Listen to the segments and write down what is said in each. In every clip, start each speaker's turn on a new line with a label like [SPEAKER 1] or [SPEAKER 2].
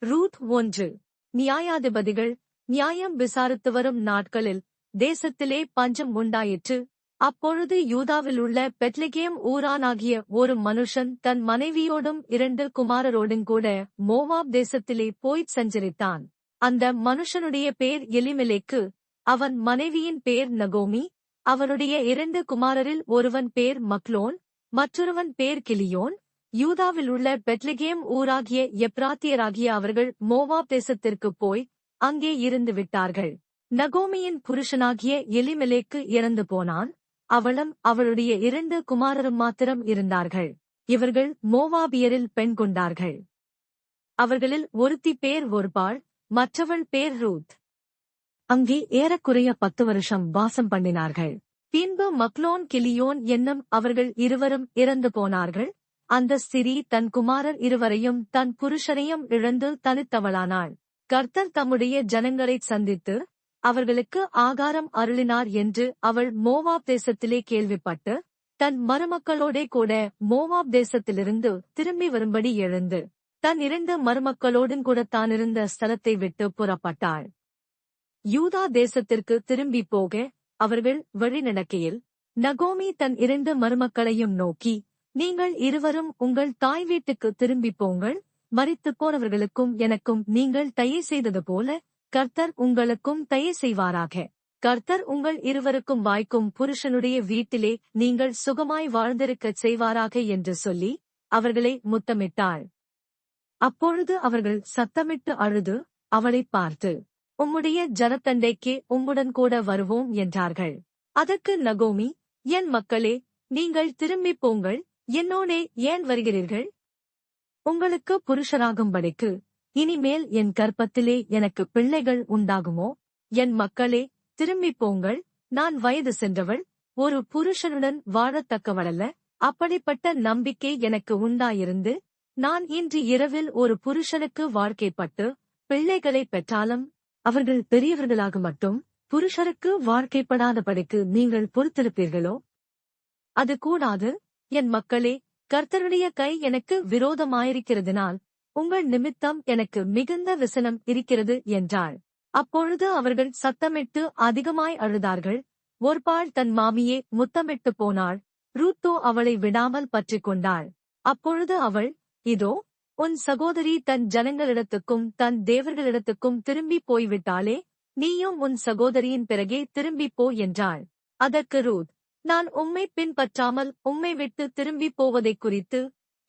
[SPEAKER 1] Ruth 1. நியாயாதிபதிகள். நியாயம் விசாரித்து வரும் நாட்களில் தேசத்திலே பஞ்சம் உண்டாயிற்று. அப்பொழுது யூதாவிலுள்ள பெத்லெகேம் ஊரானாகிய ஒரு மனுஷன் தன் மனைவியோடும் 2 குமாரரோடுங்கூட மோவாப் தேசத்திலே போய்ச் சஞ்சரித்தான். அந்த மனுஷனுடைய பேர் எலிமெலேக்கு, அவன் மனைவியின் பேர் நகோமி. அவனுடைய 2 குமாரரில் ஒருவன் பேர் மக்லோன், மற்றொருவன் பேர் கிலியோன். யூதாவிலுள்ள பெத்லெகேம் ஊராகிய எப்ராத்தியராகிய அவர்கள் மோவாப் தேசத்திற்குப் போய் அங்கே இருந்து விட்டார்கள். நகோமியின் புருஷனாகிய எலிமெலேக்கு இறந்து போனான். அவளும் அவளுடைய 2 குமாரரும் மாத்திரம் இருந்தார்கள். இவர்கள் மோவாபியரில் பெண் கொண்டார்கள். அவர்களில் ஒருத்தி பேர் ஒர்பாள், மற்றவள் பேர் ரூத். அங்கே ஏறக்குறைய 10 வருஷம் வாசம் பண்ணினார்கள். பின்பு மக்லோன் கிலியோன் என்னும் அவர்கள் இருவரும் இறந்து போனார்கள். அந்த ஸ்திரீ தன் குமாரர் இருவரையும் தன் புருஷனையும் இழந்து தனித்தவளானாள். கர்த்தர் தம்முடைய ஜனங்களைச் சந்தித்து அவர்களுக்கு ஆகாரம் அருளினார் என்று அவள் மோவாப் தேசத்திலே கேள்விப்பட்டு தன் மருமக்களோடே கூட மோவாப் தேசத்திலிருந்து திரும்பி வரும்படி எழுந்து தன் 2 மருமக்களோடும் கூட தானிருந்த ஸ்தலத்தை விட்டு புறப்பட்டாள். யூதா தேசத்திற்கு திரும்பி போக அவர்கள் வழி நடக்கையில் நகோமி தன் 2 மருமக்களையும் நோக்கி, நீங்கள் இருவரும் உங்கள் தாய் வீட்டுக்கு திரும்பி போங்கள். மரித்துப் போனவர்களுக்கும் எனக்கும் நீங்கள் தயை செய்தது போல கர்த்தர் உங்களுக்கும் தயை செய்வாராக. கர்த்தர் உங்கள் இருவருக்கும் வாய்க்கும் புருஷனுடைய வீட்டிலே நீங்கள் சுகமாய் வாழ்ந்திருக்கச் செய்வாராக என்று சொல்லி அவர்களை முத்தமிட்டாள். அப்பொழுது அவர்கள் சத்தமிட்டு அழுது அவளைப் பார்த்து, உம்முடைய ஜனத்தண்டைக்கே உம்முடன் கூட வருவோம் என்றார்கள். அதற்கு நகோமி, என் மக்களே, நீங்கள் திரும்பிப் போங்கள். என்னோடே ஏன் வருகிறீர்கள்? உங்களுக்கு புருஷராகும்படிக்கு இனிமேல் என் கர்ப்பத்திலே எனக்கு பிள்ளைகள் உண்டாகுமோ? என் மக்களே, திரும்பிப் போங்கள். நான் வயது சென்றவள், ஒரு புருஷனுடன் வாழத்தக்கவளல்ல. அப்படிப்பட்ட நம்பிக்கை எனக்கு உண்டாயிருந்து நான் இன்று இரவில் ஒரு புருஷனுக்கு வாழ்க்கைப்பட்டு பிள்ளைகளைப் பெற்றாலும் அவர்கள் பெரியவர்களாக மட்டும் புருஷருக்கு வாழ்க்கைப்படாதபடிக்கு நீங்கள் பொறுத்திருப்பீர்களோ? அது கூடாது. என் மக்களே, கர்த்தருடைய கை எனக்கு விரோதமாயிருக்கிறதினால் உங்கள் நிமித்தம் எனக்கு மிகுந்த விசனம் இருக்கிறது என்றாள். அப்பொழுது அவர்கள் சத்தமிட்டு அதிகமாய் அழுதார்கள். ஒர்பாள் தன் மாமியே முத்தமிட்டு போனாள். ரூத்தோ அவளை விடாமல் பற்றிக் கொண்டாள். அப்பொழுது அவள், இதோ உன் சகோதரி தன் ஜனங்களிடத்துக்கும் தன் தேவர்களிடத்துக்கும் திரும்பி போய்விட்டாளே, நீயும் உன் சகோதரியின் பிறகே திரும்பிப் போ என்றாள். அதற்கு ரூத், நான் உம்மை பின்பற்றாமல் உம்மை விட்டு திரும்பிப் போவதைக் குறித்து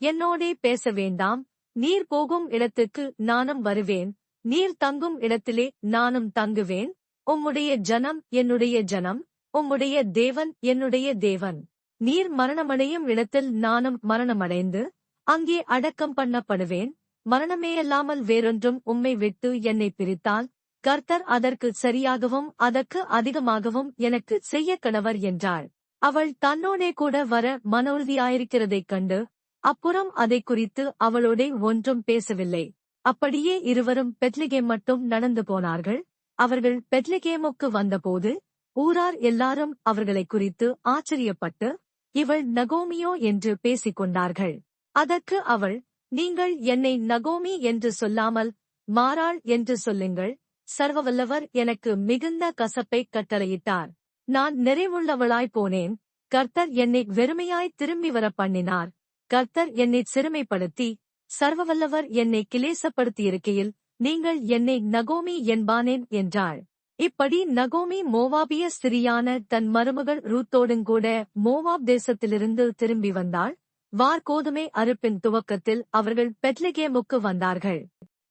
[SPEAKER 1] என்னோடே பேச வேண்டாம். நீர் போகும் இடத்துக்கு நானும் வருவேன், நீர் தங்கும் இடத்திலே நானும் தங்குவேன். உம்முடைய ஜனம் என்னுடைய ஜனம், உம்முடைய தேவன் என்னுடைய தேவன். நீர் மரணமடையும் இடத்தில் நானும் மரணமடைந்து அங்கே அடக்கம் பண்ணப்படுவேன். மரணமேயல்லாமல் வேறொன்றும் உம்மை விட்டு என்னை பிரித்தால் கர்த்தர் அதற்கு சரியாகவும் அதற்கு அதிகமாகவும் எனக்கு செய்ய கணவர் என்றாள். அவள் தன்னோடே கூட வர மனவுறுதியாயிருக்கிறதைக் கண்டு அப்புறம் அதைக் குறித்து அவளோடே ஒன்றும் பேசவில்லை. அப்படியே இருவரும் பெத்லெகேம் மட்டும் நடந்து போனார்கள். அவர்கள் பெத்லெகேமுக்கு வந்தபோது ஊரார் எல்லாரும் அவர்களைக் குறித்து ஆச்சரியப்பட்டு, இவள் நகோமியோ என்று பேசிக் கொண்டார்கள். அதற்கு அவள், நீங்கள் என்னை நகோமி என்று சொல்லாமல் மாறாள் என்று சொல்லுங்கள். சர்வவல்லவர் எனக்கு மிகுந்த கசப்பைக் கட்டளையிட்டார். நான் நிறைவுள்ளவளாய் போனேன். கர்த்தர் என்னை வெறுமையாய் திரும்பி வர பண்ணினார். கர்த்தர் என்னை சிறுமைப்படுத்தி சர்வவல்லவர் என்னை கிளேசப்படுத்தியிருக்கையில் நீங்கள் என்னை நகோமி என்பானேன் என்றாள். இப்படி நகோமி மோவாபிய ஸ்திரியான தன் மருமகள் ரூத்தோடுங்கூட மோவாப் தேசத்திலிருந்து திரும்பி வந்தாள். வார்கோதுமை அறுப்பின் துவக்கத்தில் அவர்கள் பெத்லெகேமுக்கு வந்தார்கள்.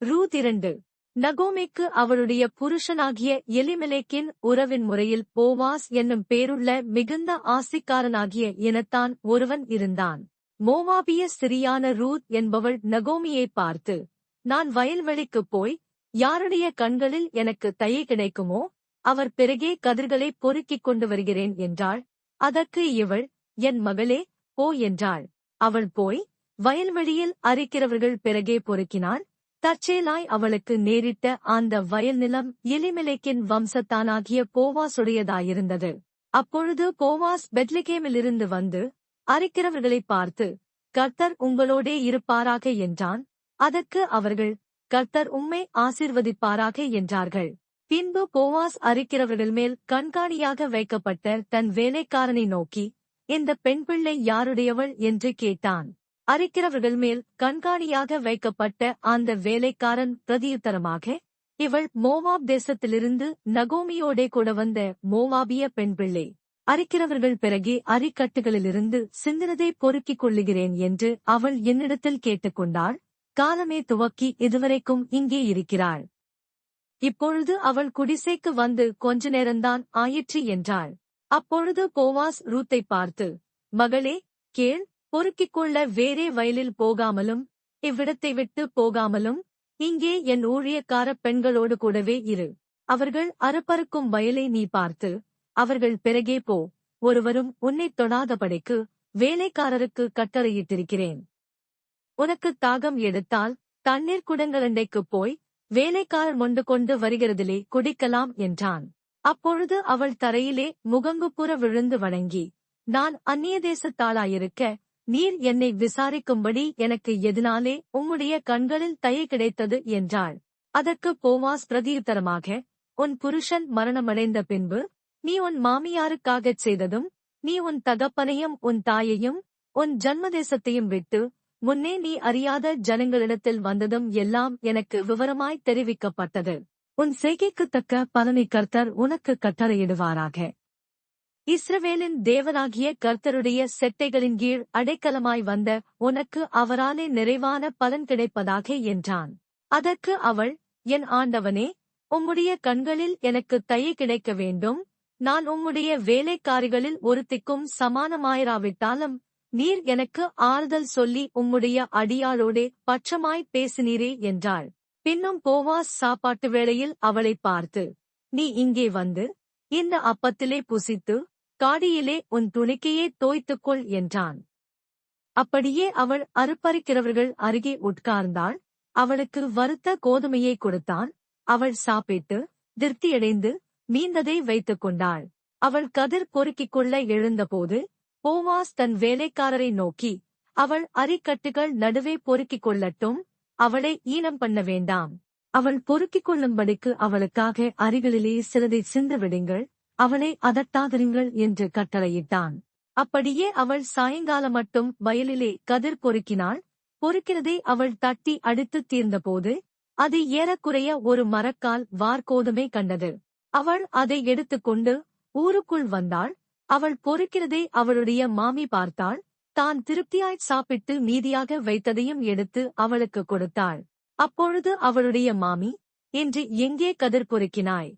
[SPEAKER 1] ரூத் 2. நகோமிக்கு அவளுடைய புருஷனாகிய எலிமெலேக்கின் உறவின் முறையில் போவாஸ் என்னும் பேருள்ள மிகுந்த ஆசிக்காரனாகிய இனத்தான் ஒருவன் இருந்தான். மோவாபிய ஸ்திரியான ரூத் என்பவள் நகோமியை பார்த்து, நான் வயல்வெளிக்குப் போய் யாருடைய கண்களில் எனக்கு தயை கிடைக்குமோ அவர் பிறகே கதிர்களை பொறுக்கிக் கொண்டு வருகிறேன் என்றாள். அதற்கு இவள், என் மகளே, போ என்றாள். அவள் போய் வயல்வெளியில் அரிக்கிறவர்கள் பிறகே பொறுக்கினாள். தற்செயலாய் அவளுக்கு நேரிட்ட அந்த வயல் நிலம் எலிமெலேக்கின் வம்சத்தானாகிய போவாசுடையதாயிருந்தது. அப்பொழுது போவாஸ் பெத்லெகேமிலிருந்து வந்து அரிக்கிறவர்களைப் பார்த்து, கர்த்தர் உங்களோடே இருப்பாராக என்றான். அதற்கு அவர்கள், கர்த்தர் உம்மை ஆசீர்வதிப்பாராக என்றார்கள். பின்பு போவாஸ் அரிக்கிறவர்கள் மேல் கண்காணியாக வைக்கப்பட்ட தன் வேலைக்காரனை நோக்கி, இந்த பெண் பிள்ளை யாருடையவள் என்று கேட்டான். அரிக்கிறவர்கள் மேல் கண்காணியாக வைக்கப்பட்ட அந்த வேலைக்காரன் பிரதியுத்தரமாக, இவள் மோவாப் தேசத்திலிருந்து நகோமியோடே கூட வந்த மோவாபிய பெண் பிள்ளை. அரிக்கிறவர்கள் பிறகே அரிக்கட்டுகளிலிருந்து சிந்தினதை பொறுக்கிக் கொள்ளுகிறேன் என்று அவள் என்னிடத்தில் கேட்டுக்கொண்டாள். காலமே துவக்கி இதுவரைக்கும் இங்கே இருக்கிறாள். இப்பொழுது அவள் குடிசைக்கு வந்து கொஞ்ச நேரம்தான் ஆயிற்று என்றாள். அப்பொழுது போவாஸ் ரூத்தை பார்த்து, மகளே, கேள், பொறுக்கிக் கொள்ள வேறே வயலில் போகாமலும் இவ்விடத்தை விட்டு போகாமலும் இங்கே என் ஊழியக்கார பெண்களோடு கூடவே இரு. அவர்கள் அறுப்பறுக்கும் வயலை நீ பார்த்து அவர்கள் பிறகே போ. ஒருவரும் உன்னைத் தொடாதபடிக்கு வேலைக்காரருக்கு கட்டளையிட்டிருக்கிறேன். உனக்கு தாகம் எடுத்தால் தண்ணீர் குடங்களண்டைக்குப் போய் வேலைக்காரர் மொண்டு கொண்டு வருகிறதிலே குடிக்கலாம் என்றான். அப்பொழுது அவள் தரையிலே முகங்குப்புற விழுந்து வணங்கி, நான் அந்நிய தேசத்தாளாயிருக்க நீர் என்னை விசாரிக்கும்படி எனக்கு எதனாலே உம்முடைய கண்களில் தயை கிடைத்தது என்றாள். அதற்கு போவாஸ் பிரதியுத்தரமாக, உன் புருஷன் மரணமடைந்த பின்பு நீ உன் மாமியாருக்காகச் செய்ததும், நீ உன் தகப்பனையும் உன் தாயையும் உன் ஜன்மதேசத்தையும் விட்டு முன்னே நீ அறியாத ஜனங்களிடத்தில் வந்ததும் எல்லாம் எனக்கு விவரமாய் தெரிவிக்கப்பட்டது. உன் செய்கைக்குத் தக்க பலனை கர்த்தர் உனக்கு கட்டளையிடுவாராக. இஸ்ரவேலின் தேவனாகிய கர்த்தருடைய செட்டைகளின் கீழ் அடைக்கலமாய் வந்த உனக்கு அவராலே நிறைவான பலன் கிடைப்பதாக என்றான். அதற்கு அவள், என் ஆண்டவனே, உம்முடைய கண்களில் எனக்கு தயை கிடைக்க வேண்டும். நான் உம்முடைய வேலைக்காரிகளில் ஒருத்திக்கும் சமானமாயிராவிட்டாலும் நீர் எனக்கு ஆறுதல் சொல்லி உம்முடைய அடியாளோடே பட்சமாய் பேசினீரே என்றாள். பின்னும் போவாஸ் சாப்பாட்டு வேளையில் அவளை பார்த்து, நீ இங்கே வந்து இந்த அப்பத்திலே புசித்து காடியிலே உன் துணிக்கையே தோய்த்துக்கொள் என்றான். அப்படியே அவள் அறுப்பறுக்கிறவர்கள் அருகே உட்கார்ந்தாள். அவளுக்கு வறுத்த கோதுமையை கொடுத்தான். அவள் சாப்பிட்டு திருப்தியடைந்து மீந்ததை வைத்துக் கொண்டாள். அவள் கதிர் பொறுக்கிக் கொள்ள எழுந்தபோது போவாஸ் தன் வேலைக்காரரை நோக்கி, அவள் அரிக்கட்டுகள் நடுவே பொறுக்கிக் கொள்ளட்டும், அவளை ஈனம் பண்ண வேண்டாம். அவள் பொறுக்கிக் கொள்ளும்படிக்கு அவளுக்காக அரிகளிலே சிலதை சிந்து விடுங்கள், அவளை அதட்டாதிருங்கள் என்று கட்டளையிட்டான். அப்படியே அவள் சாயங்காலம் மட்டும் வயலிலே கதிர் பொறுக்கினாள். பொறுக்கிறதை அவள் தட்டி அடித்துத் தீர்ந்தபோது அது ஏறக்குறைய ஒரு மரக்கால் வார்கோதுமை கண்டது. அவள் அதை எடுத்துக்கொண்டு ஊருக்குள் வந்தாள். அவள் பொறுக்கிறதை அவளுடைய மாமி பார்த்தாள். தான் திருப்தியாய்ச் சாப்பிட்டு மீதியாக வைத்ததையும் எடுத்து அவளுக்கு கொடுத்தாள். அப்பொழுது அவளுடைய மாமி, இன்று எங்கே கதிர் பொறுக்கினாய்?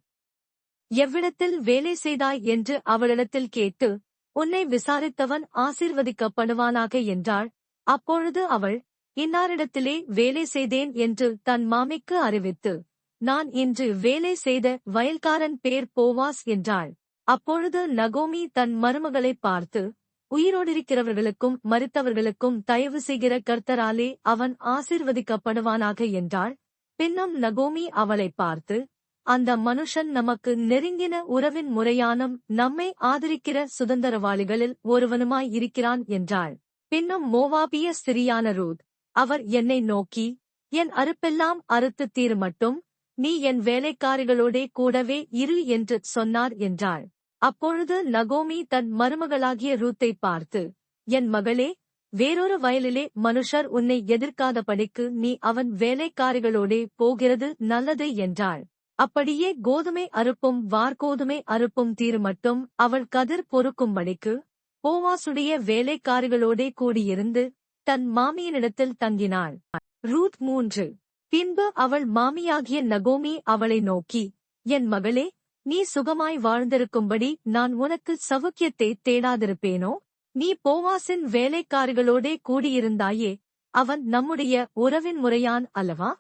[SPEAKER 1] எவ்விடத்தில் வேலை செய்தாய் என்று அவளிடத்தில் கேட்டு, உன்னை விசாரித்தவன் ஆசீர்வதிக்கப்படுவானாக என்றாள். அப்பொழுது அவள், இன்னாரிடத்திலே வேலை செய்தேன் என்று தன் மாமிக்கு அறிவித்து, நான் இன்று வேலை செய்த வயல்காரன் பேர் போவாஸ் என்றாள். அப்பொழுது நகோமி தன் மருமகளைப் பார்த்து, உயிரோடிருக்கிறவர்களுக்கும் மரித்தவர்களுக்கும் தயவு செய்கிற கர்த்தராலே அவன் ஆசீர்வதிக்கப்படுவானாக என்றாள். பின்னும் நகோமி அவளைப் பார்த்து, அந்த மனுஷன் நமக்கு நெருங்கின உறவின் முறையானும் நம்மை ஆதரிக்கிற சுதந்திரவாளிகளில் ஒருவனுமாய் இருக்கிறான் என்றாள். பின்னும் மோவாபிய ஸ்திரியான ரூத், அவர் என்னை நோக்கி, என் அறுப்பெல்லாம் அறுத்து தீருமட்டும், நீ என் வேலைக்காரிகளோடே கூடவே இரு என்று சொன்னார் என்றாள். அப்பொழுது நகோமி தன் மருமகளாகிய ரூத்தை பார்த்து, என் மகளே, வேறொரு வயலிலே மனுஷர் உன்னை எதிர்க்காதபடிக்கு நீ அவன் வேலைக்காரிகளோடே போகிறது நல்லது என்றாள். அப்படியே கோதுமை அறுப்பும் வார்கோதுமை அறுப்பும் தீருமட்டும் அவள் கதிர் பொறுக்கும்படிக்கு போவாசுடைய வேலைக்காரிகளோடே கூடியிருந்து தன் மாமியினிடத்தில் தங்கினாள். ரூத் 3. பின்பு அவள் மாமியாகிய நகோமி அவளை நோக்கி, என் மகளே, நீ சுகமாய் வாழ்ந்திருக்கும்படி நான் உனக்கு சவுக்கியத்தை தேடாதிருப்பேனோ? நீ போவாசின் வேலைக்காரிகளோடே கூடியிருந்தாயே, அவன் நம்முடைய உறவின் முறையான் அல்லவா?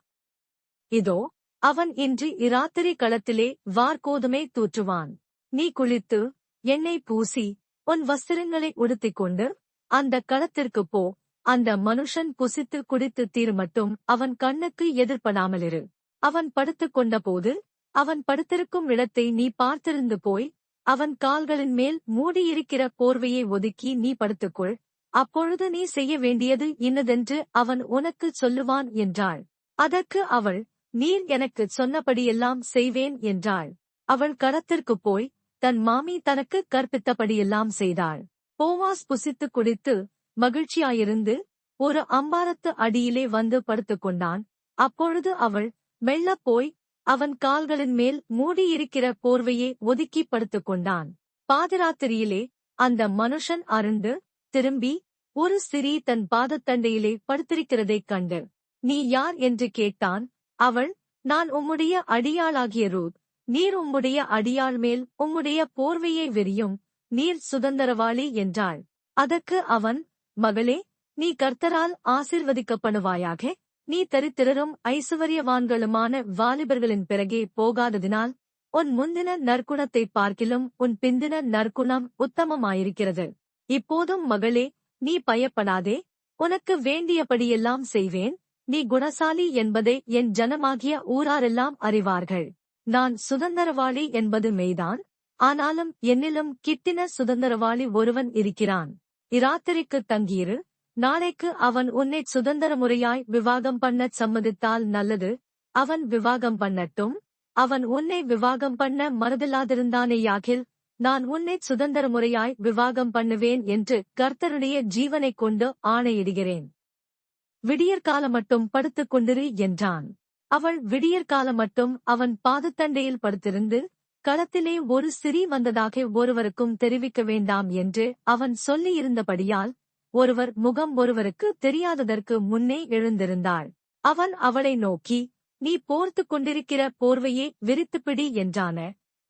[SPEAKER 1] இதோ அவன் இன்று இராத்திரி களத்திலே வார்கோதுமை தூற்றுவான். நீ குளித்து எண்ணெய் பூசி உன் வஸ்திரங்களை உடுத்திக்கொண்டு அந்த களத்திற்குப் போ. அந்த மனுஷன் புசித்து குடித்து தீருமட்டும் அவன் கண்ணுக்கு எதிர்ப்படாமலிரு. அவன் படுத்துக் கொண்டபோது அவன் படுத்திருக்கும் இடத்தை நீ பார்த்திருந்து போய் அவன் கால்களின் மேல் மூடியிருக்கிற போர்வையை ஒதுக்கி நீ படுத்துக்கொள். அப்பொழுது நீ செய்ய வேண்டியது இன்னதென்று அவன் உனக்குச் சொல்லுவான் என்றாள். அதற்கு அவள், நீர் எனக்குச் சொன்னபடியெல்லாம் செய்வேன் என்றாள். அவள் களத்திற்குப் போய் தன் மாமி தனக்கு கற்பித்தபடியெல்லாம் செய்தாள். போவாஸ் புசித்துக் குடித்து மகிழ்ச்சியாயிருந்து ஒரு அம்பாரத்து அடியிலே வந்து படுத்துக் கொண்டான். அப்பொழுது அவள் மெல்லப் போய் அவன் கால்களின் மேல் மூடியிருக்கிற போர்வையை ஒதுக்கி படுத்துக் கொண்டான். பாதிராத்திரியிலே அந்த மனுஷன் அருண்டு திரும்பி ஒரு ஸ்திரீ தன் பாதத்தண்டையிலே படுத்திருக்கிறதைக் கண்டு, நீ யார் என்று கேட்டான். அவள், நான் உம்முடைய அடியாளாகிய ரூத். நீர் உம்முடைய அடியாள் மேல் உம்முடைய போர்வையை விரியும், நீர் சுதந்தரவாளி என்றாள். அதற்கு அவன், மகளே, நீ கர்த்தரால் ஆசீர்வதிக்கப்படுவாயாக. நீ தரித்திரரும் ஐசுவரியவான்களுமான வாலிபர்களின் பிறகே போகாததினால் உன் முந்தின நற்குணத்தைப் பார்க்கிலும் உன் பிந்தின நற்குணம் உத்தமமாயிருக்கிறது. இப்போதும் மகளே, நீ பயப்படாதே, உனக்கு வேண்டியபடியெல்லாம் செய்வேன். நீ குணசாலி என்பதை என் ஜனமாகிய ஊராரெல்லாம் அறிவார்கள். நான் சுதந்தரவாளி என்பது மெய்தான், ஆனாலும் என்னிலும் கிட்டின சுதந்தரவாளி ஒருவன் இருக்கிறான். இராத்திரிக்கு தங்கியிரு, நாளைக்கு அவன் உன்னைச் சுதந்திர முறையாய் விவாகம் பண்ணச் சம்மதித்தால் நல்லது. அவன் விவாகம் பண்ணட்டும். அவன் உன்னை விவாகம் பண்ண மனதில்லாதிருந்தானேயாகில் நான் உன்னைச் சுதந்திர முறையாய் விவாகம் பண்ணுவேன் என்று கர்த்தருடைய ஜீவனைக் கொண்டு ஆணையிடுகிறேன். விடியற்காலமட்டும் படுத்துக் கொண்டிரு என்றான். அவள் விடியற்காலமட்டும் அவன் பாதத்தண்டையில் படுத்திருந்து, களத்திலே ஒரு ஸ்திரீ வந்ததாக ஒருவருக்கும் தெரிவிக்க வேண்டாம் என்று அவன் சொல்லியிருந்தபடியால் ஒருவர் முகம் ஒருவருக்கு தெரியாததற்கு முன்னே எழுந்திருந்தாள். அவன் அவளை நோக்கி, நீ போர்த்துக் கொண்டிருக்கிற போர்வையை விரித்துப்பிடி என்றான.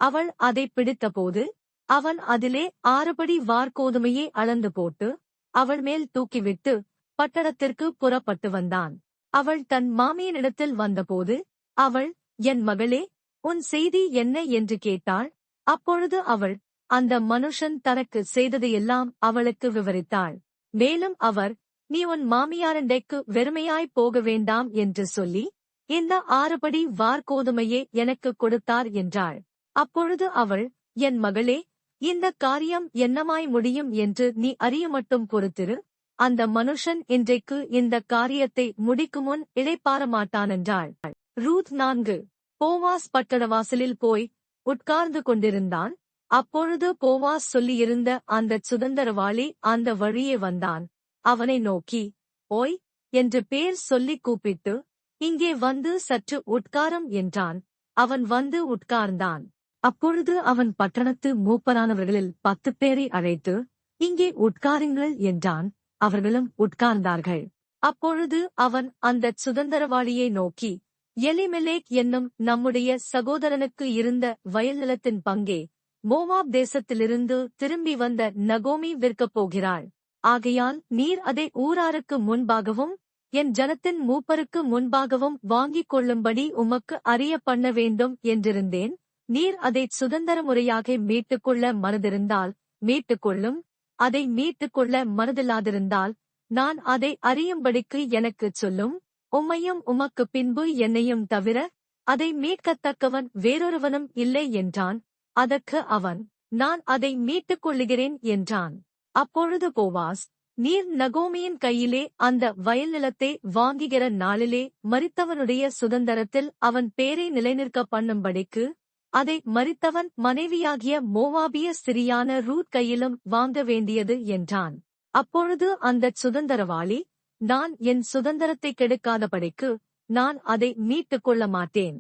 [SPEAKER 1] அவள் அதை பிடித்தபோது அவன் அதிலே 6 படி வார்கோதுமையை அளந்து போட்டு அவள் மேல் தூக்கிவிட்டு பட்டணத்திற்கு புறப்பட்டு வந்தான். அவள் தன் மாமியினிடத்தில் வந்தபோது அவள், என் மகளே, உன் செய்தி என்ன என்று கேட்டாள். அப்பொழுது அவள் அந்த மனுஷன் தனக்கு செய்ததையெல்லாம் அவளுக்கு விவரித்தாள். மேலும் அவர், நீ உன் மாமியாரண்டைக்கு வெறுமையாய் போக வேண்டாம் என்று சொல்லி இந்த 6 படி வார்கோதுமையை எனக்கு கொடுத்தார் என்றாள். அப்பொழுது அவள், என் மகளே, இந்த காரியம் என்னமாய் முடியும் என்று நீ அறியமட்டும் பொறுத்திரு. அந்த மனுஷன் இன்றைக்கு இந்த காரியத்தை முடிக்குமுன் இளைப்பாறமாட்டானென்றாள். ரூத் 4. போவாஸ் பட்டணவாசலில் போய் உட்கார்ந்து கொண்டிருந்தான். அப்பொழுது போவாஸ் சொல்லியிருந்த அந்தச் சுதந்தரவாளி அந்த வழியே வந்தான். அவனை நோக்கி, ஓய் என்று பேர் சொல்லிக் கூப்பிட்டு, இங்கே வந்து சற்று உட்காரும் என்றான். அவன் வந்து உட்கார்ந்தான். அப்பொழுது அவன் பட்டணத்து மூப்பரானவர்களில் 10 பேரை அழைத்து, இங்கே உட்காருங்கள் என்றான். அவர்களும் உட்கார்ந்தார்கள். அப்பொழுது அவன் அந்தச் சுதந்தரவாளியை நோக்கி, எலிமெலேக் என்னும் நம்முடைய சகோதரனுக்கு இருந்த வயல் நிலத்தின் பங்கே மோவாப் தேசத்திலிருந்து திரும்பி வந்த நகோமி விற்கப் போகிறாள். ஆகையால் நீர் அதை ஊராருக்கு முன்பாகவும் என் ஜனத்தின் மூப்பருக்கு முன்பாகவும் வாங்கிக் கொள்ளும்படி உமக்கு அறிய பண்ண வேண்டும் என்றிருந்தேன். நீர் அதைச் சுதந்திர முறையாக மீட்டுக்கொள்ள மனதிருந்தால் மீட்டுக்கொள்ளும். அதை மீட்டுக்கொள்ள மனதில்லாதிருந்தால் நான் அதை அறியும்படிக்கு எனக்குச் சொல்லும். உம்மையும் உமக்கு பின்பு என்னையும் தவிர அதை மீட்கத்தக்கவன் வேறொருவனும் இல்லை என்றான். அதற்கு அவன், நான் அதை மீட்டுக் கொள்ளுகிறேன் என்றான். அப்பொழுது போவாஸ், நீர் நகோமியின் கையிலே அந்த வயல் நிலத்தை வாங்குகிற நாளிலே மரித்தவனுடைய சுதந்தரத்தில் அவன் பேரை நிலைநிற்க பண்ணும்படிக்கு அதை மரித்தவன் மனைவியாகிய மோவாபிய ஸ்திரியான ரூத் கையிலும் வாங்க வேண்டியது என்றான். அப்பொழுது அந்தச் சுதந்தரவாளி, நான் என் சுதந்தரத்தை கெடுக்காதபடிக்கு நான் அதை மீட்டுக் கொள்ள மாட்டேன்.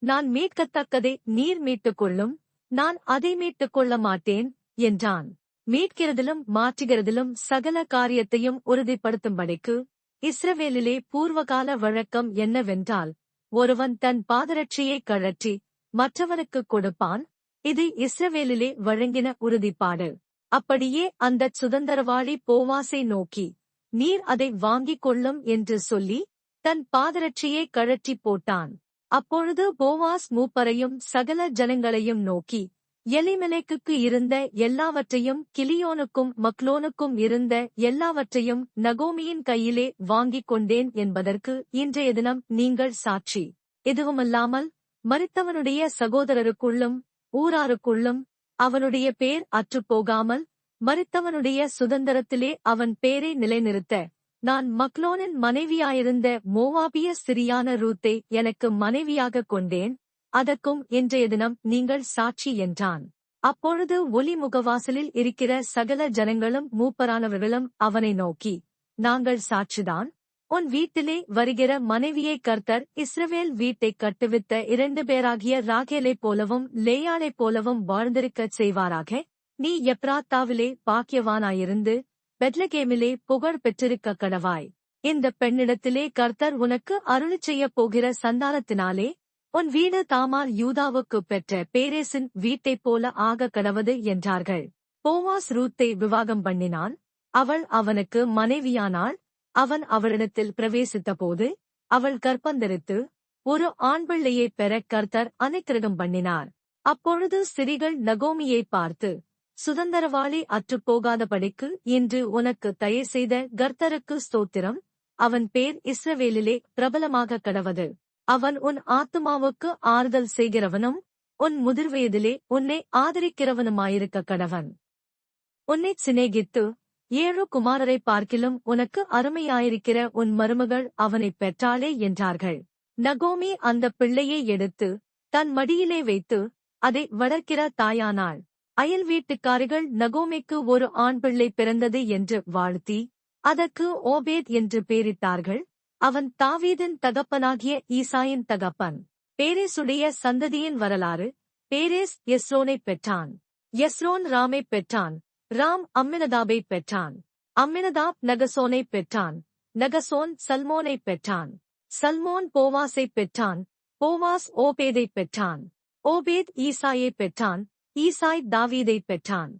[SPEAKER 1] நான் மீட்கத்தக்கதை நீர் மீட்டுக்கொள்ளும், நான் அதை மீட்டுக் கொள்ள மாட்டேன் என்றான். மீட்கிறதிலும் மாற்றுகிறதிலும் சகல காரியத்தையும் உறுதிப்படுத்தும்படிக்கு இஸ்ரவேலிலே பூர்வகால வழக்கம் என்னவென்றால், ஒருவன் தன் பாதரட்சையை கழற்றி மற்றவனுக்குக் கொடுப்பான். இது இஸ்ரவேலிலே வழங்கின உறுதிப்பாடு. அப்படியே அந்தச் சுதந்தரவாளி போவாசை நோக்கி, நீர் அதை வாங்கிக் கொள்ளும் என்று சொல்லி தன் பாதரட்சையை கழற்றி போட்டான். அப்பொழுது போவாஸ் மூப்பரையும் சகல ஜனங்களையும் நோக்கி, எலிமெலேக்குக்கு இருந்த எல்லாவற்றையும் கிலியோனுக்கும் மக்லோனுக்கும் இருந்த எல்லாவற்றையும் நகோமியின் கையிலே வாங்கிக் கொண்டேன் என்பதற்கு இன்றைய தினம் நீங்கள் சாட்சி. இதுவுமல்லாமல் மரித்தவனுடைய சகோதரருக்குள்ளும் ஊராருக்குள்ளும் அவனுடைய பேர் அற்றுப்போகாமல் மரித்தவனுடைய சுதந்தரத்திலே அவன் பேரை நிலைநிறுத்த நான் மக்லோனின் மனைவியாயிருந்த மோவாபிய ஸ்திரியான ரூத்தை எனக்கு மனைவியாகக் கொண்டேன், அதற்கும் இன்றைய தினம் நீங்கள் சாட்சி என்றான். அப்பொழுது ஒலிமுகவாசலில் இருக்கிற சகல ஜனங்களும் மூப்பரானவர்களும் அவனை நோக்கி, நாங்கள் சாட்சிதான். உன் வீட்டிலே வருகிற மனைவியை கர்த்தர் இஸ்ரவேல் வீட்டைக் கட்டுவித்த 2 பேராகிய ராகேலைப் போலவும் லேயாளைப் போலவும் வாழ்ந்திருக்கச் செய்வாராக. நீ எப்ராத்தாவிலே பாக்கியவானாயிருந்து பெத்லகேமிலே புகழ் பெற்றிருக்க கடவாய். இந்த பெண்ணிடத்திலே கர்த்தர் உனக்கு அருளிச் செய்யப் போகிற சந்தானத்தினாலே உன் வீடு தாமார் யூதாவுக்குப் பெற்ற பேரேசின் வீட்டைப் போல ஆக கடவது என்றார்கள். போவாஸ் ரூத்தை விவாகம் பண்ணினான். அவள் அவனுக்கு மனைவியானாள். அவன் அவளிடத்தில் பிரவேசித்தபோது அவள் கர்ப்பந்தரித்து ஒரு ஆண்பிள்ளையைப் பெற கர்த்தர் அனுக்கிரகம் பண்ணினார். அப்பொழுது ஸ்திரீகள் நகோமியை பார்த்து, சுதந்தரவாளி அற்றுப்போகாதபடிக்கு இன்று உனக்கு தயை செய்த கர்த்தருக்கு ஸ்தோத்திரம். அவன் பேர் இஸ்ரவேலிலே பிரபலமாக கடவது. அவன் உன் ஆத்துமாவுக்கு ஆறுதல் செய்கிறவனும் உன் முதிர்வயதிலே உன்னை ஆதரிக்கிறவனுமாயிருக்க கடவன். உன்னைச் சிநேகித்து 7 குமாரரை பார்க்கிலும் உனக்கு அருமையாயிருக்கிற உன் மருமகள் அவனைப் பெற்றாளே என்றார்கள். நகோமி அந்த பிள்ளையை எடுத்து தன் மடியிலே வைத்து அதை வளர்க்கிற தாயானாள். அயல் வீட்டுக்காரிகள் நகோமிக்கு ஒரு ஆண் பிள்ளை பிறந்தது என்று வாழ்த்தி அதற்கு ஓபேத் என்று பெயரிட்டார்கள். அவன் தாவீதின் தகப்பனாகிய ஈசாயின் தகப்பன். பேரேசுடைய சந்ததியின் வரலாறு. பேரேஸ் எஸ்ரோனைப் பெற்றான். எஸ்ரோன் ராமைப் பெற்றான். ராம் அம்மினதாபைப் பெற்றான். அம்மினதாப் நகசோனைப் பெற்றான். நகசோன் சல்மோனைப் பெற்றான். சல்மோன் போவாசைப் பெற்றான். போவாஸ் ஓபேதைப் பெற்றான். ஓபேத் ஈசாயைப் பெற்றான். ஈசாய் தாவீதைப் பெற்றான்.